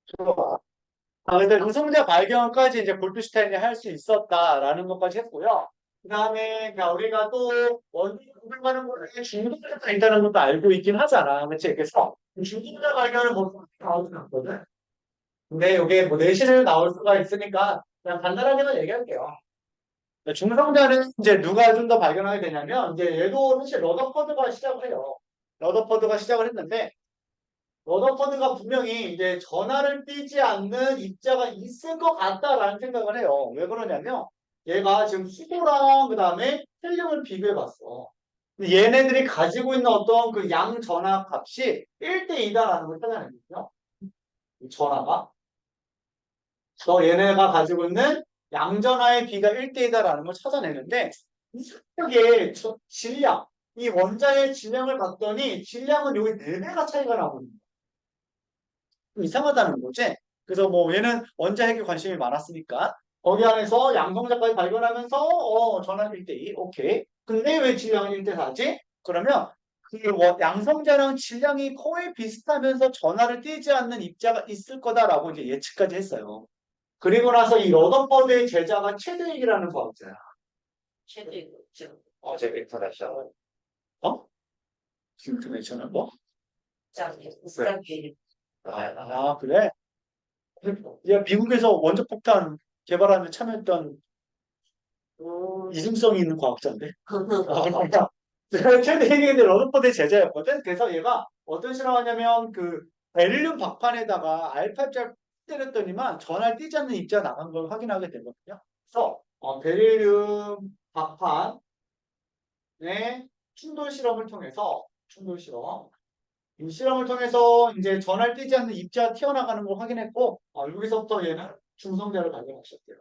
좋아. 그래서 우승자 발견까지 이제 골드슈타인이 할 수 있었다라는 것까지 했고요. 그 다음에 우리가 또 원인 구별하는 거에 중독자가 있다는 것도 알고 있긴 하잖아. 그치? 그래서 중독자 발견을 못 나오진 않거든. 근데 이게 뭐 내신을 나올 수가 있으니까 그냥 간단하게만 얘기할게요. 중성자는 이제 누가 좀 더 발견하게 되냐면 이제 얘도 사실 러더퍼드가 시작을 해요. 러더퍼드가 시작을 했는데 러더퍼드가 분명히 이제 전하를 띄지 않는 입자가 있을 것 같다라는 생각을 해요. 왜 그러냐면 얘가 지금 수소랑 그 다음에 헬륨을 비교해 봤어. 얘네들이 가지고 있는 어떤 그 양 전하 값이 1대2다라는 걸 찾아내거든요. 이 전하가. 그래서 얘네가 가지고 있는 양전하의 비가 1대2다라는 걸 찾아내는데 이게 질량, 이 원자의 질량을 봤더니 질량은 여기 4배가 차이가 나거든요. 좀 이상하다는 거지. 그래서 뭐 얘는 원자 핵에 관심이 많았으니까 거기 안에서 양성자까지 발견하면서 전압 1대2 오케이. 근데 왜 질량은 1대4지? 그러면 그 양성자랑 질량이 거의 비슷하면서 전하를 띄지 않는 입자가 있을 거다라고 이제 예측까지 했어요. 그리고 나서 이 러더퍼드의 제자가 체드윅이라는 과학자야. 최대 좀 어제 벡터다시아. 어? 인터내셔널 뭐? 짱이 그래. 우스랑끼리 그래? 야, 미국에서 원자폭탄 개발하는 참여했던 이중성이 있는 과학자인데. 그러니까 최대 핵인데 러더퍼드의 제자였거든. 그래서 얘가 어떤 실험을 하냐면 그 베릴륨 박판에다가 알파입자를 때렸더니만 전할 띄지 않는 입자가 나간 걸 확인하게 되거든요. 그래서 베릴륨 박판의 충돌 실험을 통해서 충돌 실험 이 실험을 통해서 이제 전할 띄지 않는 입자가 튀어나가는 걸 확인했고 여기서부터 얘는 중성자를 발견하셨대요.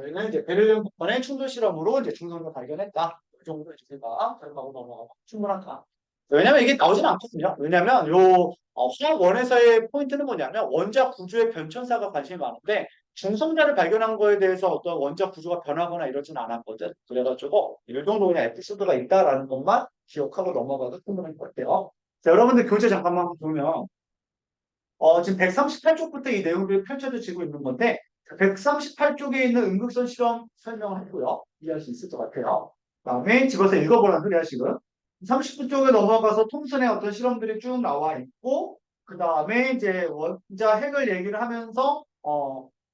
얘는 이제 베를린 폭발의 충돌 실험으로 이제 중성을 발견했다. 그 정도 이제 제가 결과하고 넘어가고 충분하다. 왜냐면 이게 나오진 않거든요. 왜냐면 요 화학원에서의 포인트는 뭐냐면 원자 구조의 변천사가 관심이 많은데 중성자를 발견한 거에 대해서 어떤 원자 구조가 변하거나 이러진 않았거든. 그래가지고 이 정도 그냥 에피소드가 있다라는 것만 기억하고 넘어가도 충분할 것 같아요. 자, 여러분들 교재 잠깐만 보면 지금 138쪽부터 이 내용들이 펼쳐지고 있는 건데 138쪽에 있는 음극선 실험 설명을 했고요. 이해할 수 있을 것 같아요. 다음에 집어서 읽어보라는 소리야 지금. 39쪽에 넘어가서 톰슨의 어떤 실험들이 쭉 나와 있고 그 다음에 이제 원자 핵을 얘기를 하면서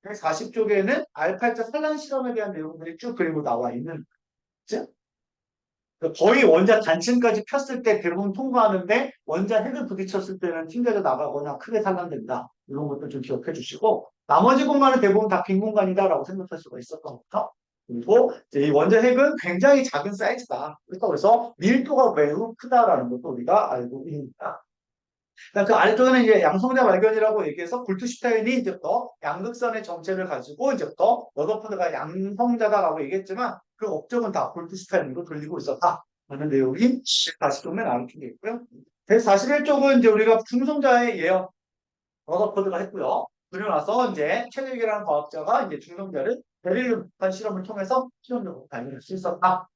140쪽에는 알파자 산란 실험에 대한 내용들이 쭉 그리고 나와 있는 거죠. 거의 원자 단층까지 폈을 때 대부분 통과하는데 원자 핵을 부딪혔을 때는 튕겨져 나가거나 크게 산란된다. 이런 것도 좀 기억해 주시고 나머지 공간은 대부분 다 빈 공간이다라고 생각할 수가 있었던 거죠. 그리고 이제 이 원자 핵은 굉장히 작은 사이즈다. 그래서 밀도가 매우 크다라는 것도 우리가 알고 있습니다. 그 아래쪽에는 이제 양성자 발견이라고 얘기해서 굴투슈타인이 이제부터 양극선의 정체를 가지고 이제부터 러더퍼드가 양성자다라고 얘기했지만 그 업적은 다 굴투슈타인으로 돌리고 있었다. 라는 내용이 140쪽에 나온 게 있고요. 141쪽은 이제 우리가 중성자의 예언 러더퍼드가 했고요. 그리고 나서 이제 체릭이라는 과학자가 이제 중성자를 베릴륨 한 실험을 통해서 실험적으로 발견할 수 있었다.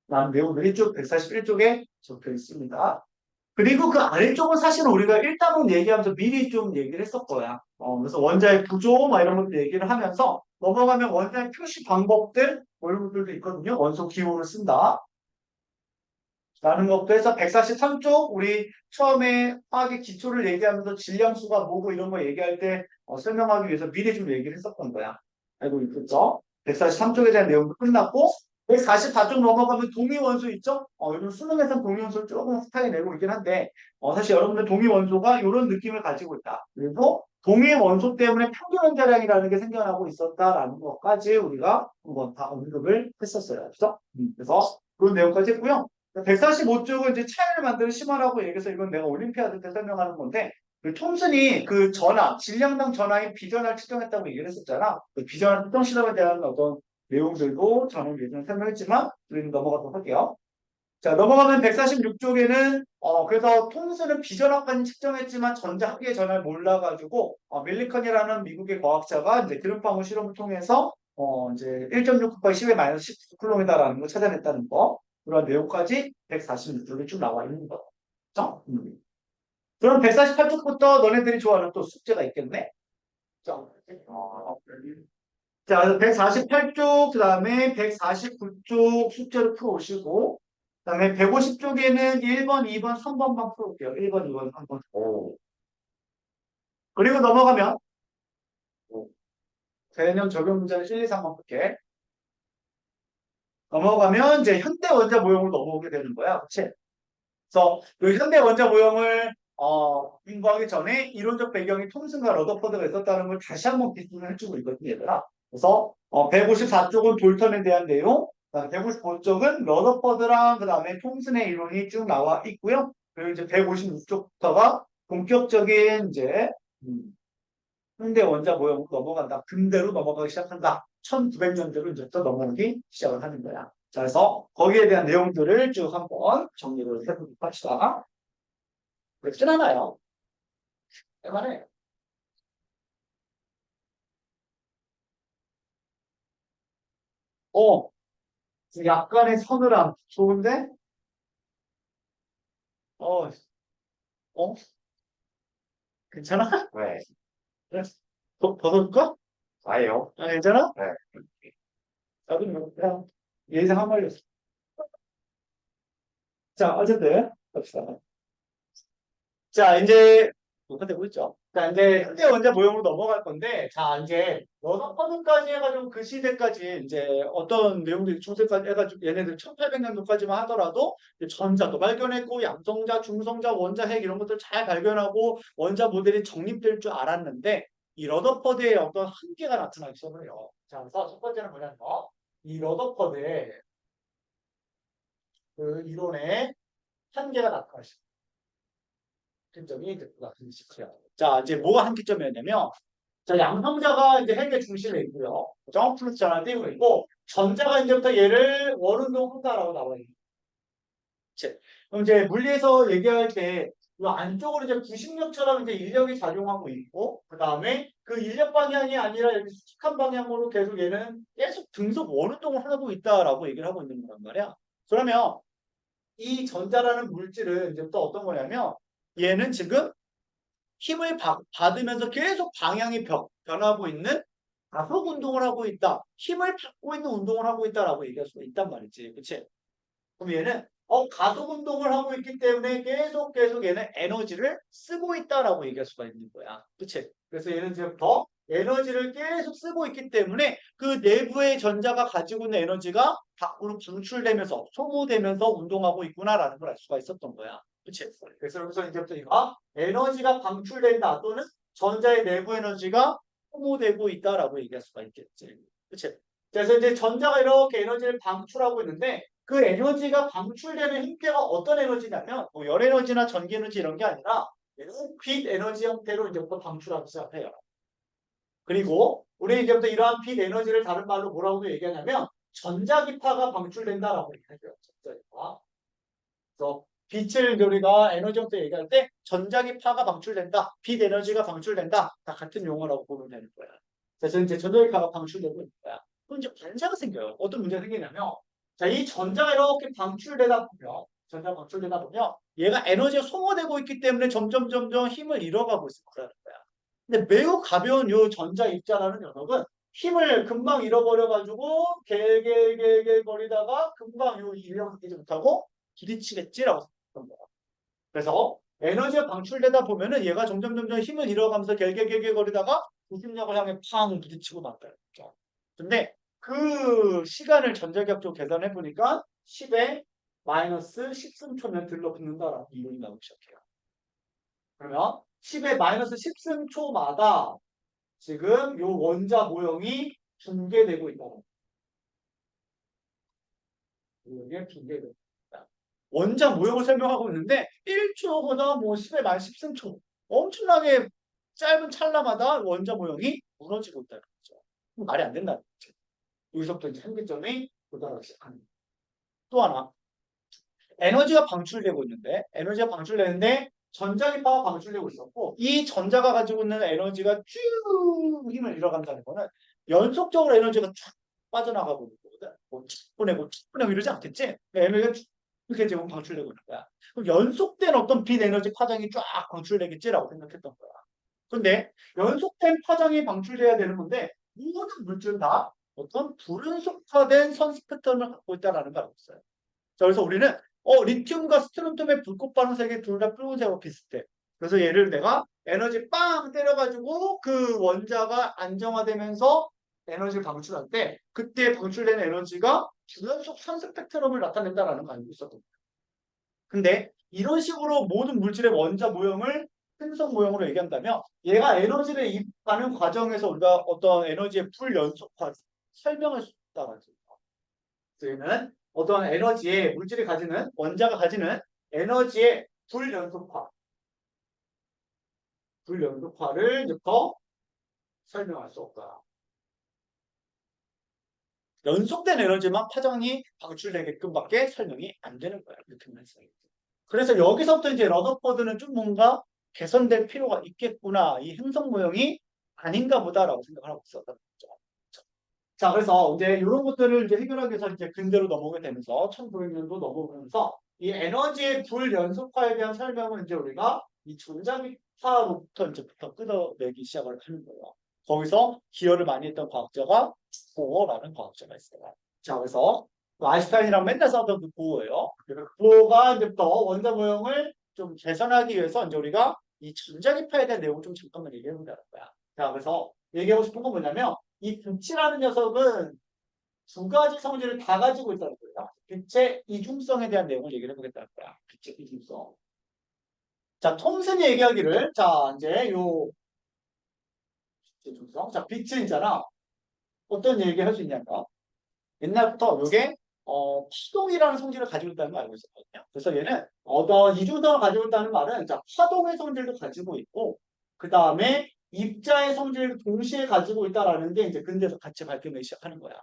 라는 내용들이 쭉 141쪽에 적혀 있습니다. 그리고 그 아래쪽은 사실은 우리가 일단은 얘기하면서 미리 좀 얘기를 했을 거야. 그래서 원자의 구조, 막 이런 것들 얘기를 하면서 넘어가면 원자의 표시 방법들, 뭐 이런 것들도 있거든요. 원소 기호를 쓴다. 라는 것도 해서 143쪽, 우리 처음에 화학의 기초를 얘기하면서 질량수가 뭐고 이런 거 얘기할 때 설명하기 위해서 미리 좀 얘기를 했었던 거야. 알고 있겠죠? 143쪽에 대한 내용도 끝났고, 144쪽 넘어가면 동위원소 있죠? 요즘 수능에서 동위원소를 조금 스타일 내고 있긴 한데, 사실 여러분들 동위원소가 이런 느낌을 가지고 있다. 그리고 동위원소 때문에 평균원자량이라는 게 생겨나고 있었다라는 것까지 우리가 한번 다 언급을 했었어요. 그죠? 그래서 그런 내용까지 했고요. 145쪽은 이제 차이를 만드는 심화라고 얘기해서 이건 내가 올림피아드 때 설명하는 건데, 그 톰슨이 그 전하, 질량당 전하의 비전을 측정했다고 얘기를 했었잖아. 그 비전을 측정 실험에 대한 어떤 내용들도 저는 예전에 설명했지만, 우리는 넘어가도록 할게요. 자, 넘어가면 146쪽에는, 그래서 톰슨은 비전학까지 측정했지만 전자학의 전하를 몰라가지고, 밀리컨이라는 미국의 과학자가 이제 드럼방울 실험을 통해서, 이제 1.6 곱하기 10의 마이너스 19쿨롬이다라는 걸 찾아냈다는 거. 그런 내용까지 146쪽에 쭉 나와 있는 거죠. 그럼 148쪽부터 너네들이 좋아하는 또 숙제가 있겠네? 자, 자, 148쪽, 그 다음에 149쪽 숙제를 풀어오시고, 그 다음에 150쪽에는 1번, 2번, 3번만 풀어올게요. 1번, 2번, 3번. 그리고 넘어가면, 개념 적용 문제는 1, 2, 3번 볼게. 넘어가면 이제 현대 원자 모형으로 넘어오게 되는 거야. 그치? 그래서 그 현대 원자 모형을 공부하기 전에 이론적 배경이 톰슨과 러더퍼드가 있었다는 걸 다시 한번 기술을 해주고 있거든요, 얘들아. 그래서 154쪽은 볼턴에 대한 내용, 155쪽은 러더퍼드랑 그 다음에 톰슨의 이론이 쭉 나와 있고요. 그리고 이제 156쪽부터가 본격적인 이제 현대 원자 모형으로 넘어간다. 근대로 넘어가기 시작한다. 1900년대로 이제 또 넘어오기 시작을 하는 거야. 자, 그래서 거기에 대한 내용들을 쭉 한번 정리를 해보도록 합시다. 그렇진 않아요. 해만해. 어, 약간의 서늘함. 좋은데? 어, 어? 괜찮아? 네. 그래. 벗어줄까? 아예요. 아, 괜찮아? 네. 나도 뭐, 그냥 예상 한 말이었어. 자, 어쨌든, 갑시다. 자, 이제 녹화되고 있죠. 자, 이제 현대 원자 모형으로 넘어갈 건데, 자, 이제 러너퍼드까지 해가지고 그 시대까지 이제 어떤 내용들이 중세까지 해가지고 얘네들 1800년도까지만 하더라도 이제 전자도 발견했고, 양성자, 중성자, 원자, 핵 이런 것들 잘 발견하고 원자 모델이 정립될 줄 알았는데, 이 러더퍼드의 어떤 한계가 나타나기 시작해요. 자, 그래서 첫 번째는 뭐냐면, 이 러더퍼드의 그 이론의 한계가 나타나기 시작해요. 한점이 나타나시고요. 자, 이제 뭐가 한계점이었냐면, 자, 양성자가 이제 핵의 중심에 있고요. 그죠? 플러스 전환 띄고 있고, 전자가 이제부터 얘를 원운동한다라고 나와 있는 거죠. 그럼 이제 물리에서 얘기할 때, 이 안쪽으로 이제 부식력처럼 이제 인력이 작용하고 있고, 그 다음에 그 인력 방향이 아니라 여기 수직한 방향으로 계속 얘는 계속 등속 원운동을 하고 있다라고 얘기를 하고 있는 거란 말이야. 그러면 이 전자라는 물질은 이제부터 어떤 거냐면, 얘는 지금 힘을 받으면서 계속 방향이 변하고 있는 가속 운동을 하고 있다. 힘을 받고 있는 운동을 하고 있다라고 얘기할 수가 있단 말이지. 그치? 그럼 얘는 가속 운동을 하고 있기 때문에 계속 얘는 에너지를 쓰고 있다라고 얘기할 수가 있는 거야. 그치? 그래서 얘는 지금 더 에너지를 계속 쓰고 있기 때문에 그 내부의 전자가 가지고 있는 에너지가 밖으로 방출되면서 소모되면서 운동하고 있구나라는 걸 알 수가 있었던 거야. 그치? 그래서 여기서 이제부터 이거 에너지가 방출된다 또는 전자의 내부 에너지가 소모되고 있다라고 얘기할 수가 있겠지. 그치? 그래서 이제 전자가 이렇게 에너지를 방출하고 있는데 그 에너지가 방출되는 형태가 어떤 에너지냐면 뭐 열 에너지나 전기 에너지 이런 게 아니라 빛 에너지 형태로 이제부터 방출하기 시작해요. 그리고 우리 이제부터 이러한 빛 에너지를 다른 말로 뭐라고 얘기하냐면 전자기파가 방출된다라고 얘기하죠. 전자기파. 그래서 빛을 우리가 에너지 형태 얘기할 때 전자기파가 방출된다. 빛 에너지가 방출된다. 다 같은 용어라고 보면 되는 거야. 그래서 이제 전자기파가 방출되고 있는 거야. 그럼 이제 반사가 생겨요. 어떤 문제가 생기냐면 자, 이 전자가 이렇게 방출되다 보면 전자가 방출되다 보면 얘가 에너지가 소모되고 있기 때문에 점점 힘을 잃어가고 있을 거라는 거야. 근데 매우 가벼운 요 전자 입자라는 녀석은 힘을 금방 잃어버려가지고 개개개개 거리다가 금방 요 인력을 끼지 못하고 부딪히겠지라고 생각했던 거야. 그래서 에너지가 방출되다 보면은 얘가 점점 힘을 잃어가면서 개개개개 거리다가 중심력을 향해 팡 부딪히고 말거야. 근데 그 시간을 전자기학적으로 계산해 보니까 10에 마이너스 10승초면 들러붙는다라는 이론이 나오기 시작해요. 그러면 10에 마이너스 10승초마다 지금 요 원자 모형이 붕괴되고 있다는 거예요. 모형이 붕괴되고 있다. 원자 모형을 설명하고 있는데 1초보다 뭐 10에 마이너스 10승초 엄청나게 짧은 찰나마다 원자 모형이 무너지고 있다는 거죠. 말이 안 된다는 거죠. 여기서부터 이제 한계점이 도달하기 시작합니다. 또 하나 에너지가 방출되고 있는데 에너지가 방출되는데 전자기파가 방출되고 있었고 이 전자가 가지고 있는 에너지가 쭉 힘을 잃어간다는 거는 연속적으로 에너지가 쭉 빠져나가고 있는 거거든. 뭐 쭉 보내고 쭉 보내고 이러지 않겠지? 에너지가 이렇게 지금 방출되고 있는 거야. 그럼 연속된 어떤 빛 에너지 파장이 쫙 방출되겠지라고 생각했던 거야. 근데 연속된 파장이 방출돼야 되는 건데 모든 물질은 다 어떤 불연속화된 선 스펙트럼을 갖고 있다라는 걸 알고 있어요. 자, 그래서 우리는 리튬과 스트론튬의 불꽃 반응색이 둘 다 붉은색하고 비슷해. 그래서 얘를 내가 에너지 빵 때려가지고 그 원자가 안정화되면서 에너지를 방출할 때 그때 방출되는 에너지가 불연속 선 스펙트럼을 나타낸다라는 걸 알고 있었던 거예요. 근데 이런 식으로 모든 물질의 원자 모형을 행성 모형으로 얘기한다면 얘가 에너지를 입하는 과정에서 우리가 어떤 에너지의 불연속화 설명할 수 있다는 거죠. 얘는 어떤 에너지의 물질이 가지는 원자가 가지는 에너지의 불연속화를 이제 더 설명할 수 없다. 연속된 에너지만 파장이 방출되게끔밖에 설명이 안 되는 거야. 이렇게 말씀이. 그래서 여기서부터 이제 러더포드는 좀 뭔가 개선될 필요가 있겠구나. 이 행성 모형이 아닌가 보다라고 생각을 하고 있었던 거죠. 자, 그래서 이제 이런 것들을 이제 해결하기 위해서 이제 근대로 넘어오게 되면서 1900년도 넘어오면서 이 에너지의 불연속화에 대한 설명을 이제 우리가 이 전자기파로부터 이제부터 끌어내기 시작을 하는 거예요. 거기서 기여를 많이 했던 과학자가 보어라는 과학자가 있어요. 자, 그래서 아인슈타인이랑 맨날 싸웠던 그 보어예요. 그래서 보어가 이제부터 원자 모형을 좀 개선하기 위해서 이제 우리가 이 전자기파에 대한 내용을 좀 잠깐만 얘기해 보자는 거야. 자, 그래서 얘기하고 싶은 건 뭐냐면 이 빛이라는 녀석은 두 가지 성질을 다 가지고 있다는 거예요. 빛의 이중성에 대한 내용을 얘기를 해보겠다는 거야. 빛의 이중성. 자, 톰슨이 얘기하기를, 자, 이제 요, 이중성. 자, 빛은 있잖아. 어떤 얘기 할 수 있냐면, 옛날부터 요게, 파동이라는 성질을 가지고 있다는 걸 알고 있었거든요. 그래서 얘는 어떤 이중성을 가지고 있다는 말은, 자, 파동의 성질도 가지고 있고, 그 다음에 입자의 성질을 동시에 가지고 있다라는 게 이제 근대에서 같이 밝혀내기 시작하는 거야.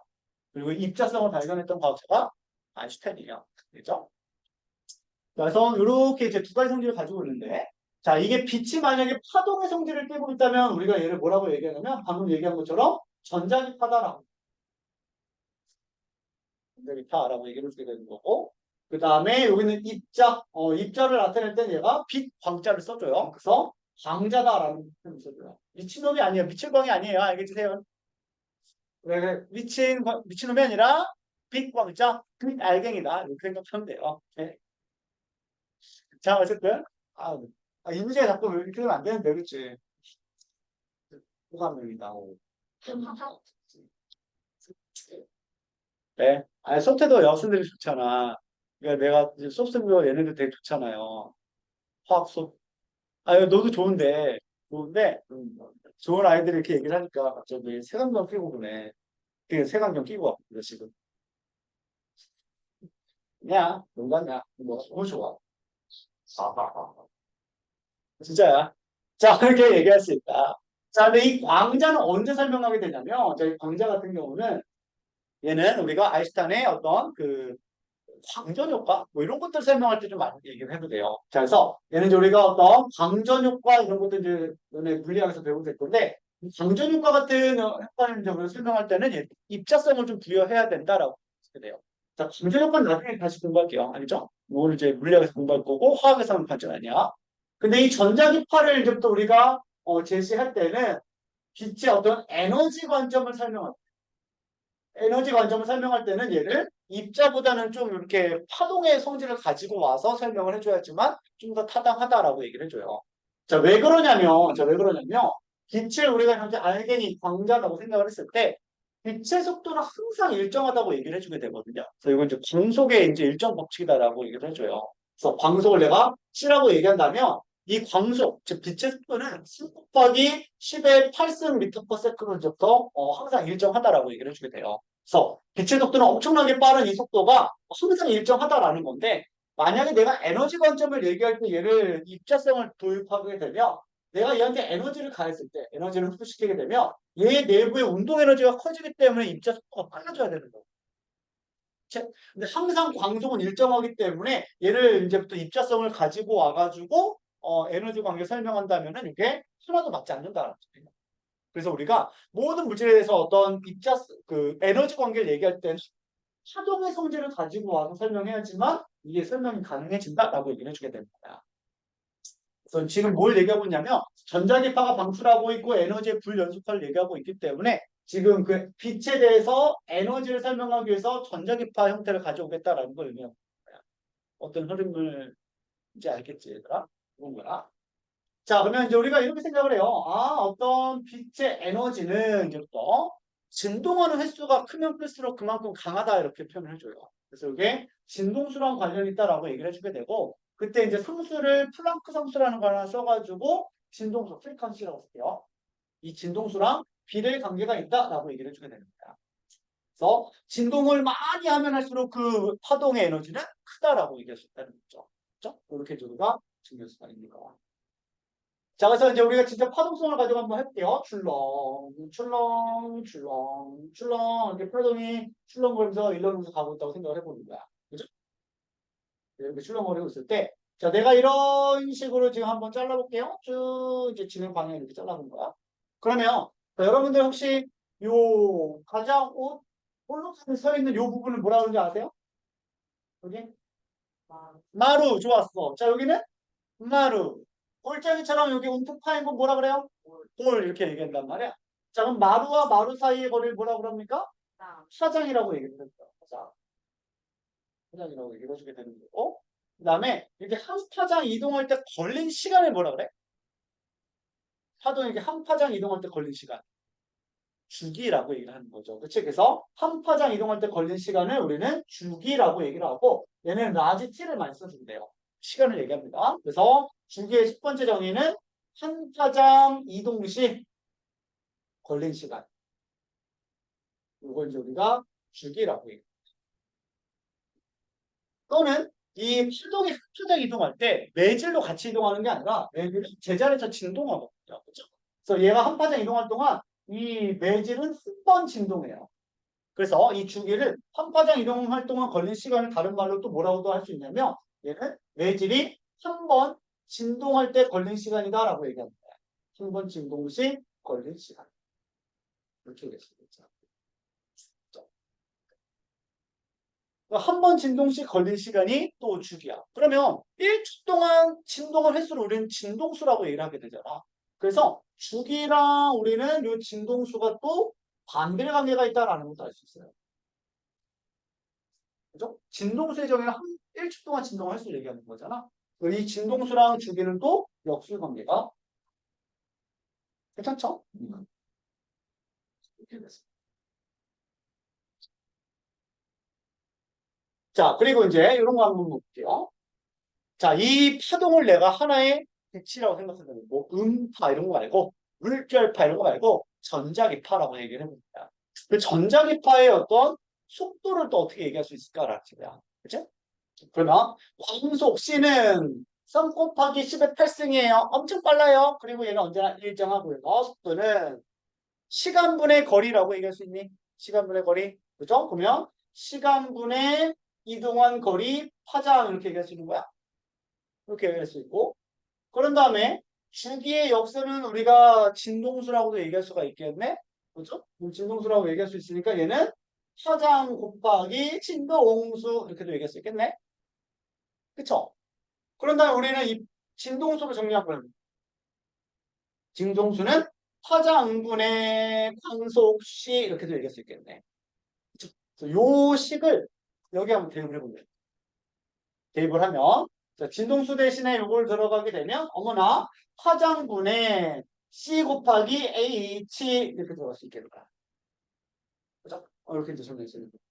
그리고 입자성을 발견했던 과학자가 아인슈타인이에요. 그죠? 그래서 이렇게 이제 두 가지 성질을 가지고 있는데, 자, 이게 빛이 만약에 파동의 성질을 띠고 있다면 우리가 얘를 뭐라고 얘기하냐면 방금 얘기한 것처럼 전자기파다라고. 전자기파라고 얘기를 하게 되는 거고, 그 다음에 여기는 입자, 입자를 나타낼 때 얘가 빛 광자를 써줘요. 그래서 광자다라는 표현을 써줘요. 미친놈이 아니에요. 미칠광이 아니에요. 알겠으세요? 왜 미친놈이 아니라 빛광자, 빛알갱이다. 이렇게 생각하면 돼요. 네. 자, 어쨌든 인문제가 자꾸 이렇게 하면 안 되는데, 그치? 호감형이다. 네. 소태도 여학생들이 좋잖아. 그러니까 내가 이제 수업 생각 얘네들 되게 좋잖아요. 화학 수업. 너도 좋은 아이들이 이렇게 얘기를 하니까 갑자기 색안경 끼고 그러네. 그 색안경 끼고 왔거든, 지금. 야, 농담이야. 뭐, 너무 좋아. 진짜야. 자, 그렇게 얘기할 수 있다. 자, 근데 이 광자는 언제 설명하게 되냐면, 저희 광자 같은 경우는 얘는 우리가 아인슈타인의 어떤 그 광전 효과 뭐 이런 것들 설명할 때 좀 많이 얘기를 해도 돼요. 자, 그래서 얘는 이제 우리가 어떤 광전 효과 이런 것들 이제 너네 물리학에서 배우게 될 건데 이 광전 효과 같은 효과를 이제 우리가 설명할 때는 얘 입자성을 좀 부여해야 된다라고 하게 돼요. 자, 광전 효과는 나중에 다시 공부할게요. 알죠? 오늘 이제 물리학에서 공부할 거고 화학에서는 관전 아니야. 근데 이 전자기파를 이제부터 우리가 제시할 때는 빛의 어떤 에너지 관점을 설명할 때는 얘를 입자보다는 좀 이렇게 파동의 성질을 가지고 와서 설명을 해줘야지만 좀 더 타당하다라고 얘기를 해줘요. 자, 왜 그러냐면 빛을 우리가 현재 알갱이 광자라고 생각을 했을 때 빛의 속도는 항상 일정하다고 얘기를 해주게 되거든요. 그래서 이건 이제 광속의 이제 일정 법칙이다라고 얘기를 해줘요. 그래서 광속을 내가 C라고 얘기한다면 이 광속, 즉 빛의 속도는 10 곱하기 10의 8승 미터/세컨드부터 항상 일정하다라고 얘기를 해주게 돼요. 그래서 빛의 속도는 엄청나게 빠른 이 속도가 항상 일정하다라는 건데 만약에 내가 에너지 관점을 얘기할 때 얘를 입자성을 도입하게 되면 내가 얘한테 에너지를 가했을 때 에너지를 흡수시키게 되면 얘 내부의 운동 에너지가 커지기 때문에 입자 속도가 빨라져야 되는 거예요. 근데 항상 광속은 일정하기 때문에 얘를 이제부터 입자성을 가지고 와가지고 에너지 관계 설명한다면은 이게 하나도 맞지 않는다는 거예요. 그래서 우리가 모든 물질에 대해서 어떤 그 에너지 관계를 얘기할 때는 파동의 성질을 가지고 와서 설명해야지만 이게 설명이 가능해진다라고 얘기를 해주게 되는 거야. 그래서 지금 뭘 얘기하고 있냐면 전자기파가 방출하고 있고 에너지의 불연속화를 얘기하고 있기 때문에 지금 그 빛에 대해서 에너지를 설명하기 위해서 전자기파 형태를 가져오겠다라는 걸 의미하고 있는 거야. 어떤 흐름을 이제 알겠지, 얘들아? 그런 거야. 자, 그러면 이제 우리가 이렇게 생각을 해요. 아, 어떤 빛의 에너지는 이제 또 진동하는 횟수가 크면 클수록 그만큼 강하다 이렇게 표현을 해줘요. 그래서 이게 진동수랑 관련이 있다라고 얘기를 해주게 되고 그때 이제 상수를 플랑크 상수라는 걸 하나 써가지고 진동수 프리퀀시라고 쓸게요. 이 진동수랑 비례 관계가 있다라고 얘기를 해주게 되는 거야. 그래서 진동을 많이 하면 할수록 그 파동의 에너지는 크다라고 얘기할 수 있다는 거죠. 그렇죠? 이렇게 우리가 증명할 수가 있는 거. 자, 그래서 이제 우리가 진짜 파동성을 가지고 한번 해볼게요. 출렁, 출렁, 출렁, 출렁. 이렇게 파동이 출렁거리면서 일렁이면서 가고 있다고 생각을 해보는 거야. 그죠? 이렇게 출렁거리고 있을 때, 자, 내가 이런 식으로 지금 한번 잘라볼게요. 쭉 이제 진행 방향 이렇게 잘라본 거야. 그러면, 자, 여러분들 혹시 요 가장 볼록하게 서 있는 요 부분을 뭐라 그러는지 아세요? 여기? 마루, 좋았어. 자, 여기는 마루. 골짜기처럼 여기 움푹 파인 건 뭐라 그래요? 돌 이렇게 얘기한단 말이야. 자, 그럼 마루와 마루 사이의 거리를 뭐라 그럽니까? 파장이라고 얘기합니다. 파장. 파장이라고 얘기해 주게 되는 거고. 그 다음에 이렇게 한 파장 이동할 때 걸린 시간을 뭐라 그래? 파동이 이렇게 한 파장 이동할 때 걸린 시간. 주기라고 얘기를 하는 거죠. 그치? 그래서 한 파장 이동할 때 걸린 시간을 우리는 주기라고 얘기를 하고 얘는 라지 t를 많이 써준대요. 시간을 얘기합니다. 그래서 주기의 첫 번째 정의는 한 파장 이동 시 걸린 시간. 이걸 이제 우리가 주기라고 얘기해요. 또는 이 파동이 한 파장 이동할 때 매질로 같이 이동하는 게 아니라 매질은 제자리에서 진동하거든요. 그렇죠? 그래서 얘가 한 파장 이동할 동안 이 매질은 한 번 진동해요. 그래서 이 주기를 한 파장 이동할 동안 걸린 시간을 다른 말로 또 뭐라고도 할 수 있냐면 얘는 매질이 한 번 진동할 때 걸린 시간이다라고 얘기합니다. 한 번 진동 시 걸린 시간. 이렇게 얘기했습니다. 한 번 진동 시 걸린 시간이 또 주기야. 그러면 1초 동안 진동을 횟수를 우리는 진동수라고 얘기를 하게 되잖아. 그래서 주기랑 우리는 이 진동수가 또 반대 관계가 있다라는 것도 알 수 있어요. 그죠? 진동수의 정의는 1초 동안 진동할 수 얘기하는 거잖아. 이 진동수랑 주기는 또 역술 관계가 괜찮죠? 이렇게 됐습니다. 자, 그리고 이제 이런 거 한번 볼게요. 자, 이 파동을 내가 하나의 빛이라고 생각한다면 뭐 음파 이런 거 말고 물결파 이런 거 말고 전자기파라고 얘기를 해봅니다. 그 전자기파의 어떤 속도를 또 어떻게 얘기할 수 있을까라는 거야. 그죠? 그러면 광속 C는 3 곱하기 10의 8승이에요. 엄청 빨라요. 그리고 얘는 언제나 일정하고요. 속도는 시간분의 거리라고 얘기할 수 있니? 시간분의 거리. 그죠? 그러면 시간분의 이동한 거리 파장 이렇게 얘기할 수 있는 거야. 이렇게 얘기할 수 있고. 그런 다음에 주기의 역수는 우리가 진동수라고도 얘기할 수가 있겠네. 그죠? 진동수라고 얘기할 수 있으니까 얘는 파장 곱하기 진동수 이렇게도 얘기할 수 있겠네. 그쵸? 그런 다음에 우리는 이 진동수로 정리한 거예요. 진동수는 파장분의 광속시 이렇게도 얘기할 수 있겠네. 그쵸? 그래서 요 식을 여기 한번 대입을 해보면 대입을 하면 자, 진동수 대신에 요걸 들어가게 되면 어머나 파장분의 C 곱하기 H 이렇게 들어갈 수 있겠다. 그죠? 이렇게 이제 정리할 수 있는 거예요.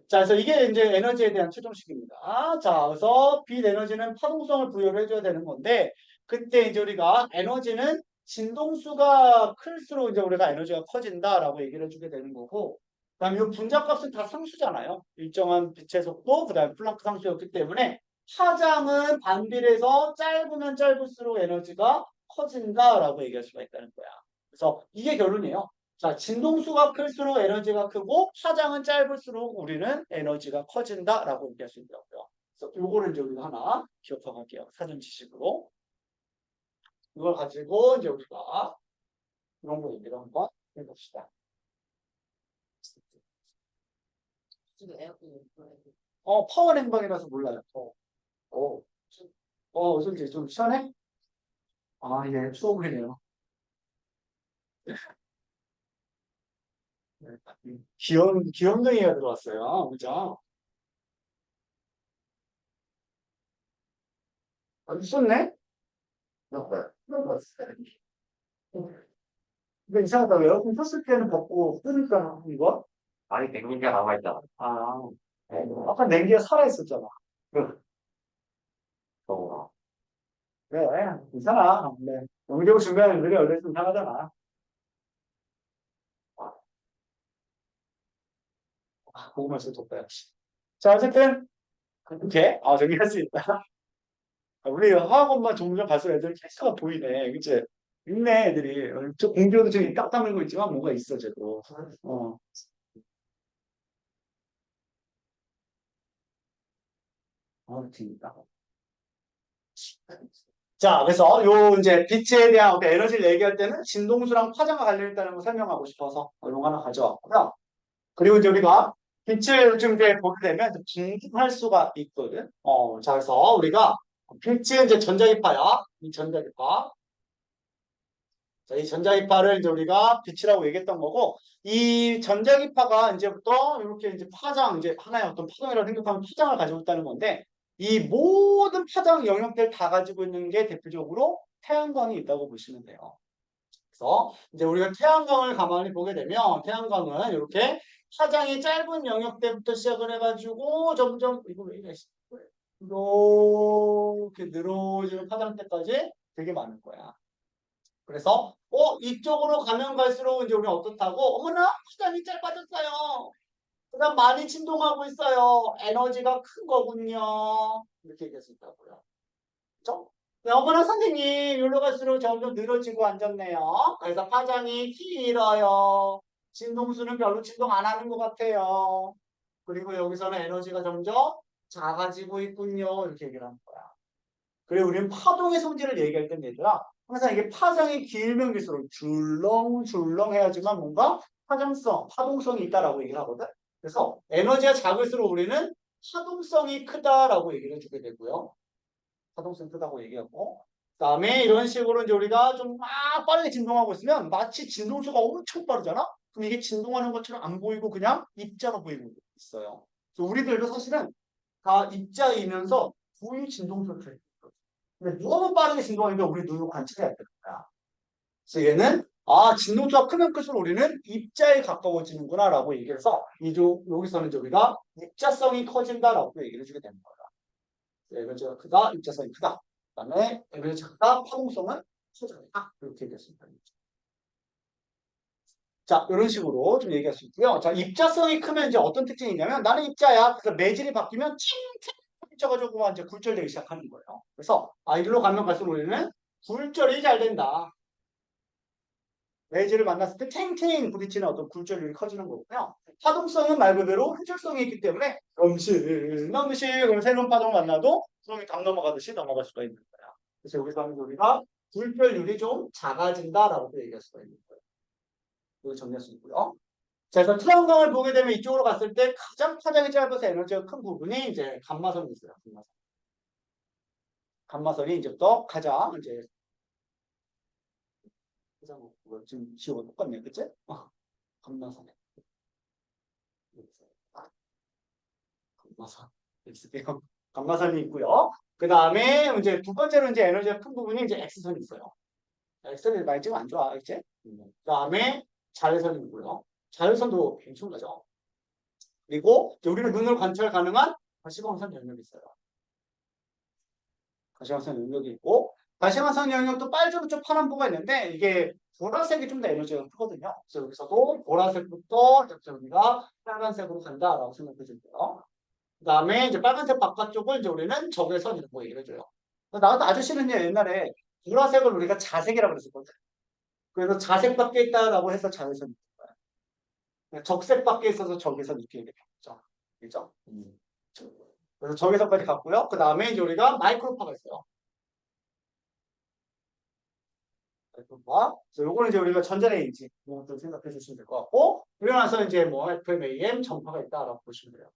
자, 그래서 이게 이제 에너지에 대한 최종식입니다. 자, 그래서 빛 에너지는 파동성을 부여를 해줘야 되는 건데, 그때 이제 우리가 에너지는 진동수가 클수록 이제 우리가 에너지가 커진다라고 얘기를 해주게 되는 거고, 그다음에 이 분자값은 다 상수잖아요. 일정한 빛의 속도, 그다음에 플랑크 상수였기 때문에 파장은 반비례해서 짧으면 짧을수록 에너지가 커진다라고 얘기할 수가 있다는 거야. 그래서 이게 결론이에요. 자, 진동수가 클수록 에너지가 크고 파장은 짧을수록 우리는 에너지가 커진다라고 얘기할 수 있다고요. 그래서 요거를 이제 우리가 하나 기억하고 갈게요. 사전 지식으로. 이걸 가지고 이제 우리가 이런 거 얘기를 한번 해봅시다. 지금 에어컨 파워 냉방이라서 몰라요. 어쩐지 좀 시원해? 아, 이게 추워 보이네요. 네, 귀염둥이가 들어왔어요. 그죠? 있었네? 근데 이상하다. 왜 에어컨 켰을 때는 덥고, 끄니까 이거? 아니, 냉기가 남아있잖아. 아, 아까 냉기가 살아있었잖아. 그, 어. 그래, 괜찮아. 네. 영재고 중간에 늘이 원래 좀 이상하잖아. 고구마 술 덥다, 역시. 자, 어쨌든, 이렇게, 정리할 수 있다. 우리 화학원만 종종 갈수록 애들 캐스가 보이네. 그치? 있네, 애들이. 저 공교도 저기 딱 다물고 있지만 뭔가 있어, 쟤도. 어. 재밌다. 자, 그래서 요 이제 빛에 대한 어떤 에너지를 얘기할 때는 진동수랑 파장과 관련있다는 걸 설명하고 싶어서 이런 거 하나 가져왔고요. 그리고 이제 우리가 빛을 좀 이제 보게 되면 분분할 수가 있거든. 자, 그래서 우리가 빛이 이제 전자기파야. 이 전자기파. 자, 이 전자기파를 이제 우리가 빛이라고 얘기했던 거고, 이 전자기파가 이제부터 이렇게 이제 파장, 이제 하나의 어떤 파장이라고 생각하면 파장을 가지고 있다는 건데, 이 모든 파장 영역들 다 가지고 있는 게 대표적으로 태양광이 있다고 보시면 돼요. 그래서 이제 우리가 태양광을 가만히 보게 되면 태양광은 이렇게 파장이 짧은 영역 때부터 시작을 해가지고 점점 이거 왜 이래? 이렇게 늘어지는 파장 때까지 되게 많을 거야. 그래서 이쪽으로 가면 갈수록 이제 우리가 어떻다고 어머나 파장이 짧아졌어요. 그다음 많이 진동하고 있어요. 에너지가 큰 거군요. 이렇게 얘기할 수 있다고요. 그렇죠? 네, 어머나 선생님 여기로 갈수록 점점 늘어지고 앉았네요. 그래서 파장이 길어요. 진동수는 별로 진동 안 하는 것 같아요. 그리고 여기서는 에너지가 점점 작아지고 있군요. 이렇게 얘기를 하는 거야. 그리고 우리는 파동의 성질을 얘기할 땐 얘들아 항상 이게 파장이 길면 길수록 줄렁줄렁 해야지만 뭔가 파동성이 있다라고 얘기를 하거든. 그래서 에너지가 작을수록 우리는 파동성이 크다라고 얘기를 해주게 되고요. 파동성이 크다고 얘기하고 그다음에 이런 식으로 이제 우리가 좀 막 빠르게 진동하고 있으면 마치 진동수가 엄청 빠르잖아? 그럼 이게 진동하는 것처럼 안 보이고 그냥 입자가 보이고 있어요. 그래서 우리들도 사실은 다 입자이면서 고유 진동수를 가지고 있거든. 근데 너무 빠르게 진동하니까 우리 눈으로 관찰해야 되는 거야. 그래서 얘는 진동수가 크면 클수록 우리는 입자에 가까워지는구나 라고 얘기해서 여기서는 이제 우리가 입자성이 커진다라고 얘기를 해주게 되는 거야. 에너지가 크다, 입자성이 크다. 그다음에 에너지가 크다, 파동성은 커진다. 이렇게 얘기했습니다. 자, 이런 식으로 좀 얘기할 수 있고요. 자, 입자성이 크면 이제 어떤 특징이 있냐면 나는 입자야. 그래서 매질이 바뀌면 칭칭 입자가지고 이제 굴절되기 시작하는 거예요. 그래서 이리로 가면 갈수록 우리는 굴절이 잘 된다. 매질을 만났을 때 탱탱 부딪히는 어떤 굴절률이 커지는 거고요. 파동성은 말 그대로 회절성이 있기 때문에 넘실 새로운 파동 만나도 구름이 강 넘어가듯이 넘어갈 수가 있는 거야. 그래서 여기서 하는 우리가 굴절률이 좀 작아진다라고 얘기할 수가 있는 거예요. 이걸 정리할 수 있고요. 자, 그래서 태양광을 보게 되면 이쪽으로 갔을 때 가장 파장이 짧아서 에너지가 큰 부분이 이제 감마선이 있어요. 감마선이 이제부터 가장 이제 지금 지호가 똑같네, 그치? 감마선. 감마선. X대형 감마선이 있고요. 그 다음에 이제 두 번째로 이제 에너지가 큰 부분이 이제 X선이 있어요. X선이 많이 찍으면 안 좋아, 이제. 그 다음에 자외선이 있고요. 자외선도 엄청 가죠. 그리고 이제 우리는 눈으로 관찰 가능한 가시광선 영역이 있어요. 가시광선 영역이 있고 가시광선 영역도 빨주노초 파란보가 있는데 이게 보라색이 좀 더 에너지가 크거든요. 그래서 여기서도 보라색부터 우리가 빨간색으로 간다라고 생각해 주고요. 그 다음에 이제 빨간색 바깥쪽을 이제 우리는 적외선 이런 거 얘기를 해줘요. 나 같은 아저씨는 옛날에 보라색을 우리가 자색이라고 그랬었거든. 그래서 자색 밖에 있다라고 해서 자외선이 있는 거야. 적색 밖에 있어서 적외선 이렇게 얘기했죠. 그죠? 그래서 적외선까지 갔고요. 그 다음에 이제 우리가 마이크로파가 있어요. 마이크로파. 그래서 요거는 이제 우리가 전자레인지 이것도 생각해 주시면 될 것 같고 그러고 나서 이제 뭐 FMAM 전파가 있다라고 보시면 돼요.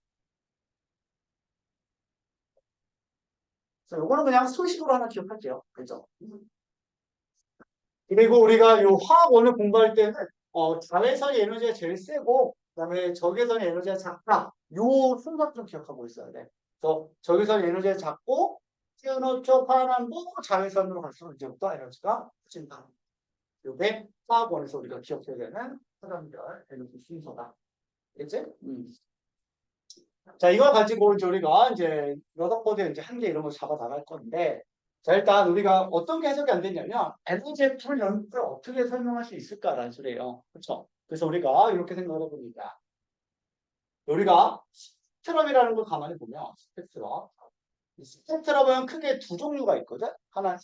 그래서 요거는 그냥 소식으로 하나 기억할게요. 그죠? 그리고 우리가 요 화학원을 공부할 때는 자외선의 에너지가 제일 세고 그다음에 적외선의 에너지가 작다. 요 순서 좀 기억하고 있어야 돼. 그래서 적외선의 에너지가 작고 CO2, 파란보 자외선으로 갈수록 이제부터 에너지가 커진다. 요게 화학원에서 우리가 기억해야 되는 화단별 에너지 순서다. 알겠지? 자, 이거 가지고 이제 우리가 이제 러더포드 이제 한계 이런 거 잡아 나갈 건데, 자, 일단 우리가 어떤 게 해석이 안 되냐면, 에너지의 풀 연습을 어떻게 설명할 수 있을까라는 소리예요. 그렇죠? 그래서 우리가 이렇게 생각을 해봅니다. 우리가 스펙트럼이라는 걸 가만히 보면, 스펙트럼. 이 스펙트럼은 크게 두 종류가 있거든? 하나는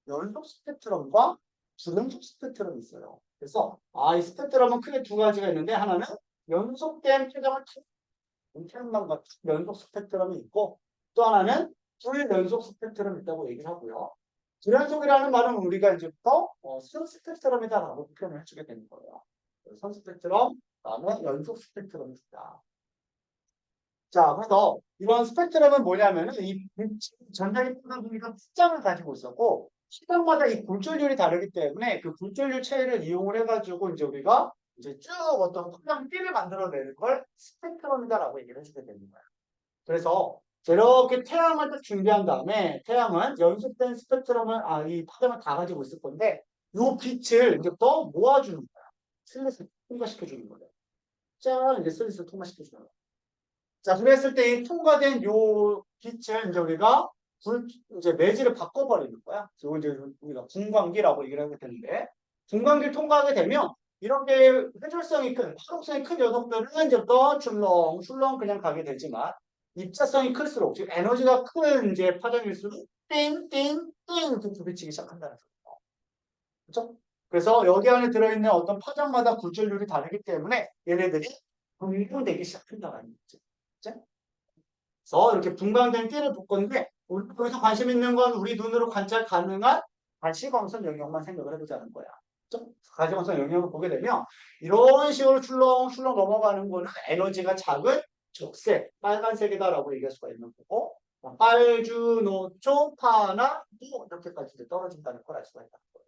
연속 스펙트럼과 불연속 스펙트럼이 있어요. 그래서, 이 스펙트럼은 크게 두 가지가 있는데, 하나는 연속된 표정을 태양만 같은 연속 스펙트럼이 있고 또 하나는 불연속 스펙트럼이 있다고 얘기를 하고요. 불연속이라는 말은 우리가 이제부터 선 스펙트럼이다라고 표현을 해주게 되는 거예요. 선 스펙트럼, 그다음에 연속 스펙트럼이 있다. 자, 그래서 이런 스펙트럼은 뭐냐면은 이 전자기 보니까 특장을 가지고 있었고 시간마다 이 굴절률이 다르기 때문에 그 굴절률 차이를 이용을 해가지고 이제 우리가 이제 쭉 어떤 확장띠를 만들어내는 걸 스펙트럼이다라고 얘기를 해주게 되는 거예요. 그래서 이렇게 태양을 딱 준비한 다음에 태양은 연속된 스펙트럼을 이 파장을 다 가지고 있을 건데 이 빛을 이제 또 모아주는 거야. 슬릿을 통과시켜주는 거예요. 짠 이제 슬릿을 통과시켜주는 거예요. 자, 그랬을 때 이 통과된 요 빛을 이제 우리가 이제 매질을 바꿔버리는 거야. 그래서 이제 우리가 분광기라고 얘기를 하게 되는데, 분광기를 통과하게 되면, 이렇게 회전성이 큰, 활동성이 큰 녀석들은 이제 또 출렁출렁 그냥 가게 되지만, 입자성이 클수록, 즉 에너지가 큰 이제 파장일수록 띵띵띵 이렇게 부딪히기 시작한다는 거죠. 그렇죠? 그래서 여기 안에 들어있는 어떤 파장마다 굴절률이 다르기 때문에 얘네들이 분분되기 시작한다는 거죠. 그래서 이렇게 분광된 띠를 볼 건데 우리 여기서 관심 있는 건 우리 눈으로 관찰 가능한 가시광선 영역만 생각을 해보자는 거야. 그렇죠? 가시광선 영역을 보게 되면 이런 식으로 출렁출렁 넘어가는 거는 에너지가 작은 적색, 빨간색이다라고 얘기할 수가 있는 거고 빨주, 노초, 파나 또 이렇게까지 이제 떨어진다는 걸 알 수가 있다는 거예요.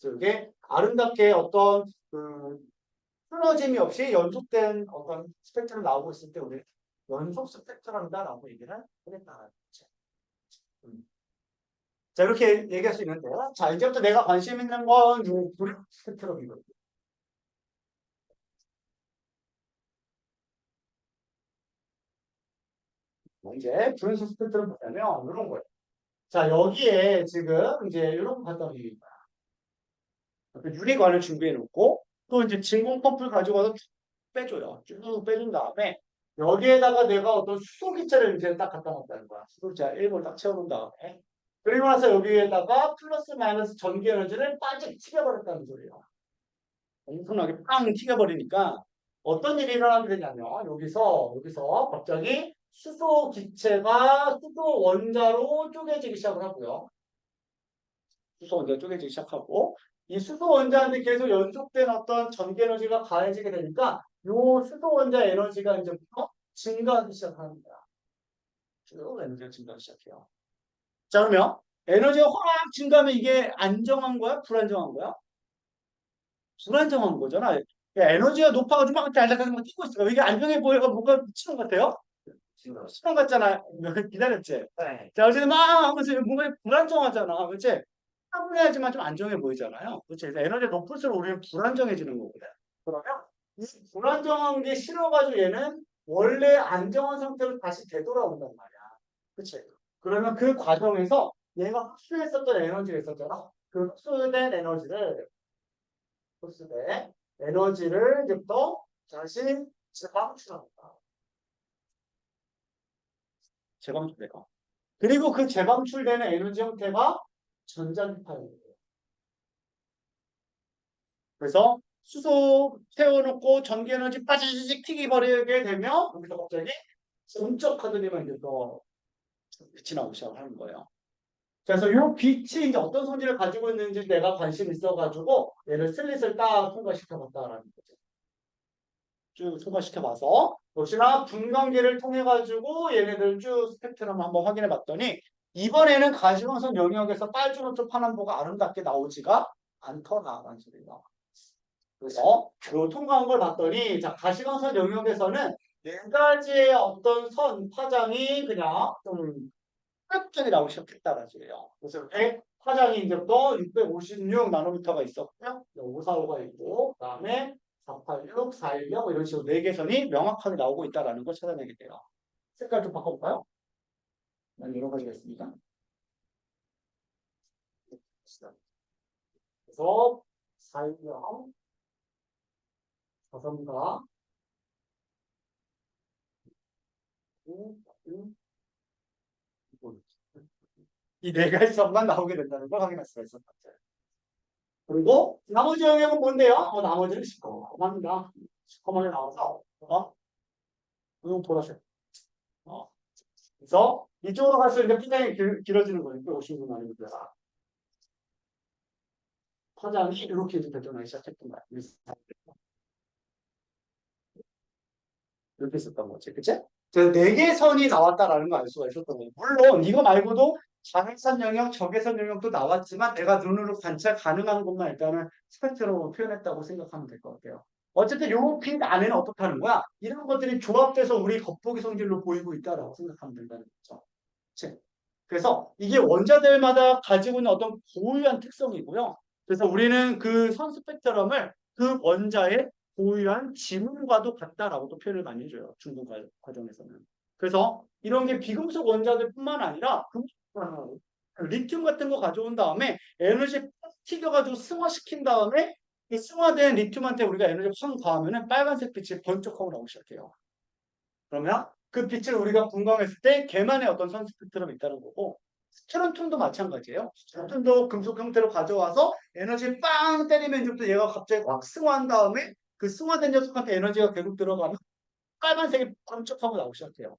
그래서 이게 아름답게 어떤 흐트러짐이 없이 연속된 어떤 스펙트럼 나오고 있을 때 우리 연속 스펙트럼이다라고 얘기를 하겠다는 거죠. 자, 이렇게 얘기할 수 있는데요. 자, 이제부터 내가 관심 있는 건 불 스펙트럼이거든요. 이제 불연속 스펙트럼 보자면 이런 거예요. 자, 여기에 지금 이제 이런 거 갖다 드립니다 유리관을 준비해 놓고 또 이제 진공 펌프를 가지고 와서 쭉 빼줘요. 쭉 빼준 다음에 여기에다가 내가 어떤 수소기체를 이제 딱 갖다 놨다는 거야. 수소기체 1번 딱 채워놓은 다음에 그리고 나서 여기에다가 플러스 마이너스 전기 에너지를 빠지게 튀겨버렸다는 소리예요. 엄청나게 빵 튀겨버리니까 어떤 일이 일어나게 되냐면 여기서 갑자기 수소 기체가 수소 원자로 쪼개지기 시작을 하고요. 수소 원자 쪼개지기 시작하고 이 수소 원자한테 계속 연속된 어떤 전기 에너지가 가해지게 되니까 요 수소 원자 에너지가 이제부터 증가하기 시작하는 거야. 쭉 에너지가 증가하기 시작해요. 자, 그러면 에너지가 확 증가하면 이게 안정한 거야? 불안정한 거야? 불안정한 거잖아. 에너지가 높아가지고 막 달달하게 막 뛰고 있어. 이게 안정해 보여가 뭔가 미치는 것 같아요? 시간 같잖아. 기다렸지? 네. 자, 어쨌든 막 하면서 뭔가 불안정하잖아. 그치? 차분해야지만 좀 안정해 보이잖아요. 그치? 그래서 에너지가 높을수록 우리는 불안정해지는 거거든. 그러면 이 불안정한 게 싫어가지고 얘는 원래 안정한 상태로 다시 되돌아온단 말이야. 그치? 그러면 그 과정에서 얘가 흡수했었던 에너지가 있었잖아. 그 흡수된 에너지를 이제부터 다시 재방출합니다. 재방출돼요. 그리고 그 재방출되는 에너지 형태가 전자기파예요. 그래서 수소 태워놓고 전기에너지 빠지직 튀기버리게 되면 여기서 갑자기 점적 하더니만 이제 또 빛이 나오기 시작하는 거예요. 그래서 이 빛이 이제 어떤 성질을 가지고 있는지 내가 관심 있어가지고 얘를 슬릿을 딱 통과시켜봤다라는 거죠. 쭉 소화시켜봐서 역시나 분광기를 통해 가지고 얘네들 쭉 스펙트럼 한번 확인해 봤더니 이번에는 가시광선 영역에서 빨주노초 파남보가 아름답게 나오지가 않더라라는 소리가. 그래서 요 통과한 걸 봤더니 자 가시광선 영역에서는 네 가지의 어떤 선 파장이 그냥 좀 폭격적이 나오기 시작했다라는 소리예요. 그래서 파장이 이제부터 656 나노미터가 있었고요. 545가 있고 그다음에 486, 416 이런 식으로 네 개선이 명확하게 나오고 있다라는 걸 찾아내게 돼요. 색깔 좀 바꿔볼까요? 여러 가지가 있습니다. 그래서 416, 434, 이 네 가지 선만 나오게 된다는 걸 확인할 수가 있었다. 그리고 나머지 영역은 뭔데요? 나머지는 시커먼합니다. 시커먼이 나와서 이건 보라색. 그래서 이쪽으로 갈수록 이제 파장이 길어지는 거니까 오신 분 아닙니다. 파장이 이렇게 이제 발전하기 시작했던 거야. 이렇게 있었던 거지. 그치? 네 개의 선이 나왔다라는 걸 알 수가 있었던 거예요. 물론 이거 말고도 자외선 영역, 적외선 영역도 나왔지만 내가 눈으로 관찰 가능한 것만 일단은 스펙트럼으로 표현했다고 생각하면 될 것 같아요. 어쨌든 요핀 안에는 어떻다는 거야? 이런 것들이 조합돼서 우리 겉보기 성질로 보이고 있다라고 생각하면 된다는 거죠. 그치? 그래서 이게 원자들마다 가지고 있는 어떤 고유한 특성이고요. 그래서 우리는 그 선 스펙트럼을 그 원자의 고유한 지문과도 같다라고도 표현을 많이 해줘요. 중국 과정에서는. 그래서 이런 게 비금속 원자들뿐만 아니라 리튬 같은 거 가져온 다음에 에너지 팍 튀겨가지고 승화시킨 다음에 이 승화된 리튬한테 우리가 에너지 확 가하면은 빨간색 빛이 번쩍하고 나오기 시작해요. 그러면 그 빛을 우리가 분광했을 때 걔만의 어떤 선 스펙트럼이 있다는 거고 스테론튬도 마찬가지예요. 스테론튬도 금속 형태로 가져와서 에너지 빵 때리면 이제부터 얘가 갑자기 확 승화한 다음에 그 승화된 녀석한테 에너지가 계속 들어가면 빨간색이 번쩍하고 나오기 시작해요.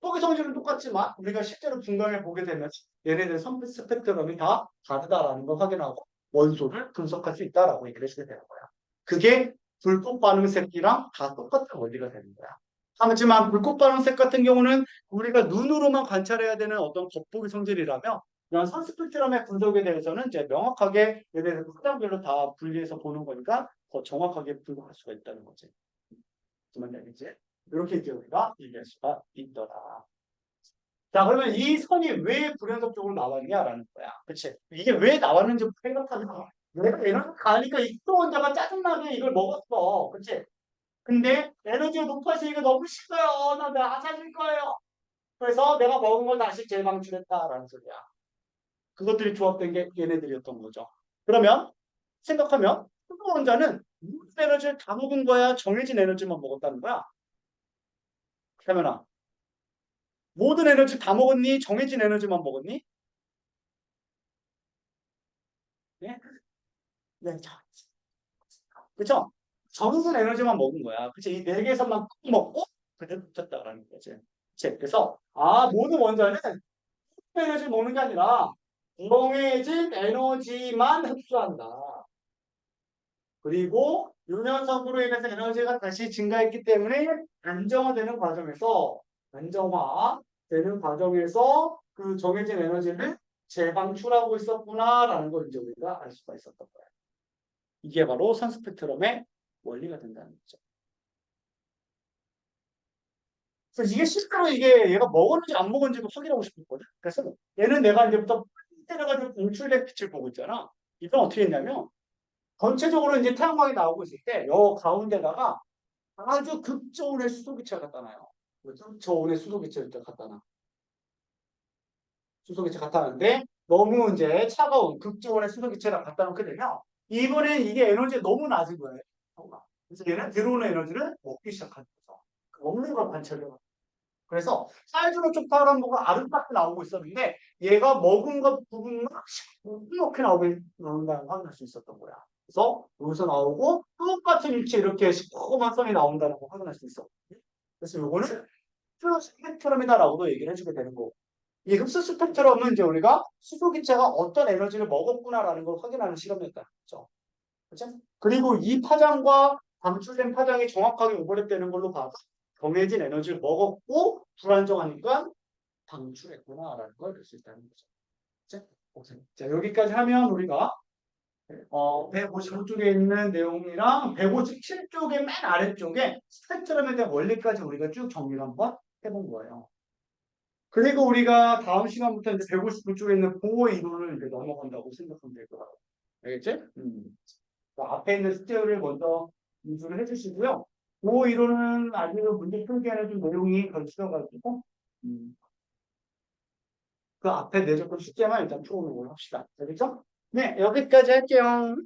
폭의 성질은 똑같지만 우리가 실제로 분광해 보게 되면 얘네들 선 스펙트럼이 다 다르다라는 걸 확인하고 원소를 분석할 수 있다라고 얘기를 해주게 되는 거야. 그게 불꽃 반응색이랑 다 똑같은 원리가 되는 거야. 하지만 불꽃 반응색 같은 경우는 우리가 눈으로만 관찰해야 되는 어떤 겉보기 성질이라면 이런 선 스펙트럼의 분석에 대해서는 이제 명확하게 얘네들 극단별로 다 분리해서 보는 거니까 더 정확하게 분석할 수가 있다는 거지. 무슨 말인지 이렇게 이제 우리가 얘기할 수가 있더라. 자, 그러면 이 선이 왜 불연속적으로 나왔냐라는 거야. 그치? 이게 왜 나왔는지 생각하면 내가 에너지 가니까 이 원자가 짜증나게 이걸 먹었어. 그치? 근데 에너지가 높아서 이거 너무 싫어요. 나안 사줄 거예요. 그래서 내가 먹은 걸 다시 재방출했다라는 소리야. 그것들이 조합된 게 얘네들이었던 거죠. 그러면 생각하면 원자는 무슨 에너지를 다 먹은 거야? 정해진 에너지만 먹었다는 거야? 그러면 모든 에너지 다 먹었니? 정해진 에너지만 먹었니? 네? 네. 그쵸? 정해진 에너지만 먹은 거야. 그치? 이 네 개에서만 꼭 먹고 그대로 붙였다라는 거지. 그치? 그래서 모든 원자는 에너지 먹는 게 아니라 정해진 에너지만 흡수한다. 그리고 유연성으로 인해서 에너지가 다시 증가했기 때문에 안정화되는 과정에서 그 정해진 에너지를 재방출하고 있었구나라는 걸 이제 우리가 알 수가 있었던 거예요. 이게 바로 선 스펙트럼의 원리가 된다는 거죠. 그래서 이게 실제로 이게 얘가 먹었는지 안 먹었는지도 확인하고 싶었거든. 그래서 얘는 내가 이제부터 때려가지고 공출된 빛을 보고 있잖아. 이건 어떻게 했냐면 전체적으로 이제 태양광이 나오고 있을 때 요 가운데다가 아주 극저온의 수소기체를 갖다 놔요. 극저온의 수소기체를 갖다 놔. 수소기체 갖다 놨는데 너무 이제 차가운 극저온의 수소기체를 갖다 놓게 되면 이번엔 이게 에너지가 너무 낮은 거예요. 그래서 얘는 들어오는 에너지를 먹기 시작하는 거죠. 먹는 걸 관찰해요. 그래서 사이즈로 쪽파란 거가 아름답게 나오고 있었는데 얘가 먹은 것 부분만 이렇게 나온다는 걸 확인할 수 있었던 거야. 그래서 여기서 나오고 똑같은 위치에 이렇게 시커먼 선이 나온다는 걸 확인할 수 있어. 그래서 요거는 흡수 스펙트럼이다라고도 얘기를 해주게 되는 거고 이 흡수 스펙트럼은 이제 우리가 수소기체가 어떤 에너지를 먹었구나라는 걸 확인하는 실험이었다. 그렇죠? 그렇죠? 그리고 이 파장과 방출된 파장이 정확하게 오버랩되는 걸로 봐서 정해진 에너지를 먹었고 불안정하니까 방출했구나라는 걸 알 수 있다는 거죠. 자, 오케이. 자, 여기까지 하면 우리가 155쪽에 있는 내용이랑 157쪽의 맨 아래쪽에 스펙트럼에 대한 원리까지 우리가 쭉 정리를 한번 해본 거예요. 그리고 우리가 다음 시간부터 이제 159쪽에 있는 보호 이론을 이제 넘어간다고 생각하면 될 것 같아요. 알겠지? 그 앞에 있는 스테어를 먼저 인수를 해주시고요. 보호 이론은 아직 문제 풀기에는 좀 내용이 걸쳐가지고 그 앞에 내줬던 숙제만 일단 풀어보는 걸로 합시다. 알겠죠? 네, 여기까지 할게요.